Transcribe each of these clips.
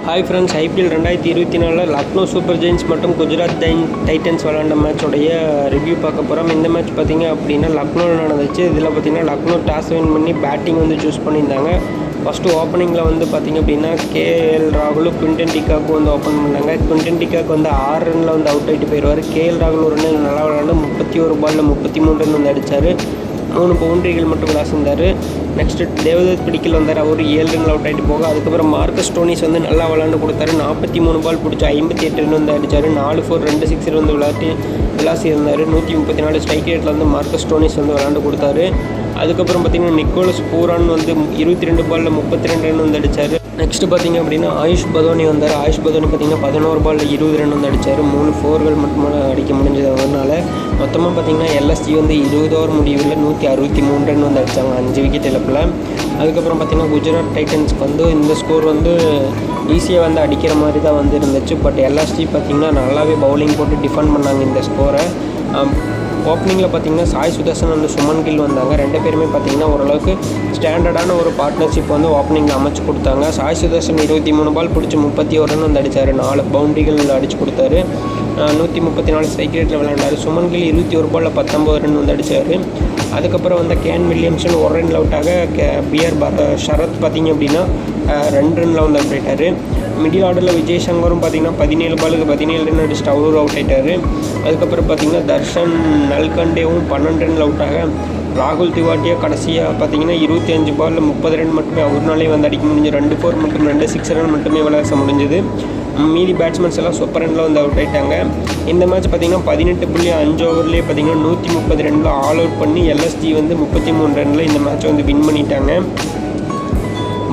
Hi friends, IPL 2024 Lucknow super giants மற்றும் Gujarat titans விளாண்ட மேட்சோடைய ரிவ்யூ பார்க்க போகிறோம். இந்த மேட்ச் பார்த்திங்க அப்படின்னா லக்னோவில் நடந்துச்சு. இதில் பார்த்திங்கன்னா லக்னோ டாஸ் வின் பண்ணி பேட்டிங் சூஸ் பண்ணியிருந்தாங்க. ஃபஸ்ட்டு ஓப்பனிங்கில் பார்த்திங்க அப்படின்னா கேஎல் ராகுலும் குவிண்டன் டிகாக்கும் ஓப்பன் பண்ணாங்க. குவிண்டன் டிகாக் 6 ரனில் அவுட் ஆகிட்டு போயிடுவார். கேஎல் ராகுல் ஒரு ரன் நல்லா விளாண்டு 31 பாலில் 33 ரன் அடித்தார். 3 பவுண்டரிகள் மட்டும் கிளாஸ் இருந்தார். நெக்ஸ்ட்டு தேவதத் பிடிக்கல் வந்தார். அவர் 7 ரன் அவுட் ஆகிட்டு போக அதுக்கப்புறம் மார்க்கஸ் ஸ்டோனிஸ் நல்லா விளாண்டு கொடுத்தாரு. 43 பால் பிடிச்சி 58 ரன் அடித்தார். 4-4 2 6 விளாசி இருந்தார். 134 ஸ்ட்ரைக் ரேட்டில் மார்க்கஸ் ஸ்டோனிஸ் விளாண்டு கொடுத்தாரு. அதுக்கப்புறம் பார்த்திங்கன்னா நிக்கோலஸ் பூரான் 22 பாலில் 32 ரன் அடித்தார். நெக்ஸ்ட்டு பார்த்திங்க அப்படின்னா ஆயுஷ் பதோனி வந்தார். ஆயுஷ் பதோனி பார்த்திங்கன்னா 11 பாலில் 20 ரன் அடித்தார். 3 4கள் மட்டும் அடிக்க முடிஞ்சது. அதனால் மொத்தமாக பார்த்திங்கன்னா எல்எஸ்ஜி 20 ஓவர் முடிவில் 163 ரன் அடித்தாங்க 5 விக்கெட் இழப்பில். அதுக்கப்புறம் பார்த்திங்கன்னா குஜராத் டைட்டன்ஸ்க்கு இந்த ஸ்கோர் ஈஸியாக அடிக்கிற மாதிரி தான் இருந்துச்சு. பட் எல்எஸ்ஜி பார்த்திங்கன்னா நல்லாவே பவுலிங் போட்டு டிஃபெண்ட் பண்ணாங்க இந்த ஸ்கோரை. ஓப்பனிங்கில் பார்த்திங்கன்னா சாய் சுதர்சன் சுமன் கில் வந்தாங்க. 2 பேருமே பார்த்திங்கன்னா ஓரளவுக்கு ஸ்டாண்டர்டான ஒரு பார்ட்னர்ஷிப் ஓப்பனிங்கில் அமைச்சு கொடுத்தாங்க. சாய் சுதர்சன் 23 பால் பிடிச்சி 31 ரன் அடித்தார். 4 பவுண்டரிகள் அடித்து கொடுத்தாரு. 134 ஸ்ட்ரைக் ரேட்டில் விளையாண்டார். சுமன் கில் 21 பாலில் 19 ரன் அடித்தார். அதுக்கப்புறம் கேன் வில்லியம்சன் 1 ரன் அவுட்டாக பிஆர் ஷரத் பார்த்திங்க அப்படின்னா 2 ரனில் அவுட் ஆகிட்டார். மிடில் ஆர்டரில் விஜய் சங்கரும் பார்த்திங்கன்னா 17 பாலுக்கு 17 ரன் அடிச்சுட்டு அவரும் அவுட் ஆகிட்டார். அதுக்கப்புறம் பார்த்திங்கன்னா தர்ஷன் நல்கண்டேவும் 12 ரனில் அவுட்டாக ராகுல் திவாட்டியா கடைசியாக பார்த்திங்கன்னா 25 பாலில் 30 ரன் மட்டுமே அவர்னாலே அடிக்க முடிஞ்சு. 2 4 மற்றும் 2 6 ரன் மட்டுமே விளையாட முடிஞ்சது. மீதி பேட்ஸ்மேன்ஸ் எல்லாம் சூப்பர் ரனில் அவுட் ஆகிட்டாங்க. இந்த மேட்ச் பார்த்திங்கன்னா 18.5 ஓவர்லேயே பார்த்திங்கன்னா 130 ரனில் ஆல் அவுட் பண்ணி எல்எஸ்ஜி 33 ரனில் இந்த மேட்சை வின் பண்ணிட்டாங்க.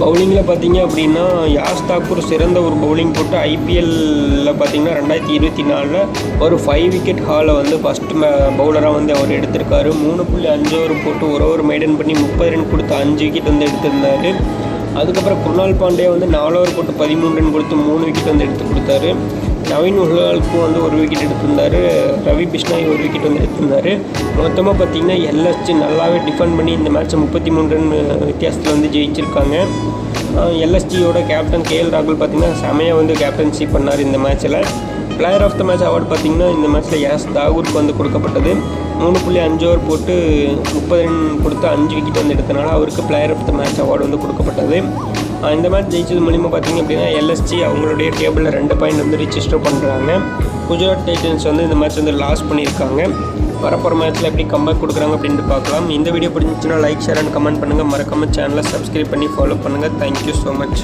பவுலிங்கில் பார்த்திங்க அப்படின்னா யாஷ் தாக்கூர் சிறந்த ஒரு பவுலிங் போட்டு ஐபிஎல்லில் பார்த்திங்கன்னா 2024 ஒரு 5 விக்கெட் ஹாலை ஃபஸ்ட்டு பவுலராக அவர் எடுத்திருக்காரு. 3.5 ஓவர் போட்டு ஒரு ஓவர் மெயின்டைன் பண்ணி 30 ரன் கொடுத்து 5 விக்கெட் எடுத்திருந்தார். அதுக்கப்புறம் குருணால் பாண்டே 4 ஓவர் போட்டு 13 ரன் கொடுத்து 3 விக்கெட் எடுத்து கொடுத்தாரு. நவீன் உஹாலுக்கும் 1 விக்கெட் எடுத்திருந்தார். ரவி பிஷ்னாய் 1 விக்கெட் எடுத்திருந்தார். மொத்தமாக பார்த்திங்கன்னா எல்எஸ்ஜி நல்லாவே டிஃபெண்ட் பண்ணி இந்த மேட்ச்சை 33 ரன் வித்தியாசத்தில் ஜெயிச்சிருக்காங்க. எல்எஸ்ஜியோட கேப்டன் கேஎல் ராகுல் பார்த்திங்கன்னா செமையாக கேப்டன்ஷிப் பண்ணார் இந்த மேட்ச்சில். Player of the match award பார்த்திங்கன்னா இந்த மேட்ச்சில் யாஷ் தாகூருக்கு கொடுக்கப்பட்டது. 3.5 ஓவர் போட்டு 30 ரன் கொடுத்து 5 விக்கெட் எடுத்தனால அவருக்கு player of the match award கொடுக்கப்பட்டது. இந்த மேட்ச் ஜெயிச்சது மூலிமா பார்த்திங்க அப்படின்னா எல்எஸ்ஜி அவங்களுடைய டேபிளில் 2 பாயிண்ட் ரிஜிஸ்டர் பண்ணுறாங்க. குஜராத் டைட்டன்ஸ் இந்த மேட்ச் லாஸ் பண்ணியிருக்காங்க. வரப்போகிற மேட்ச்சில் எப்படி கம்பேக் கொடுக்குறாங்க அப்படின்ட்டு பார்க்கலாம். இந்த வீடியோ பிடிச்சிச்சுன்னா லைக், ஷேர் அண்ட் கமெண்ட் பண்ணுங்கள். மறக்காமல் சேனலை சப்ஸ்கிரைப் பண்ணி ஃபாலோ பண்ணுங்கள். Thank you so much.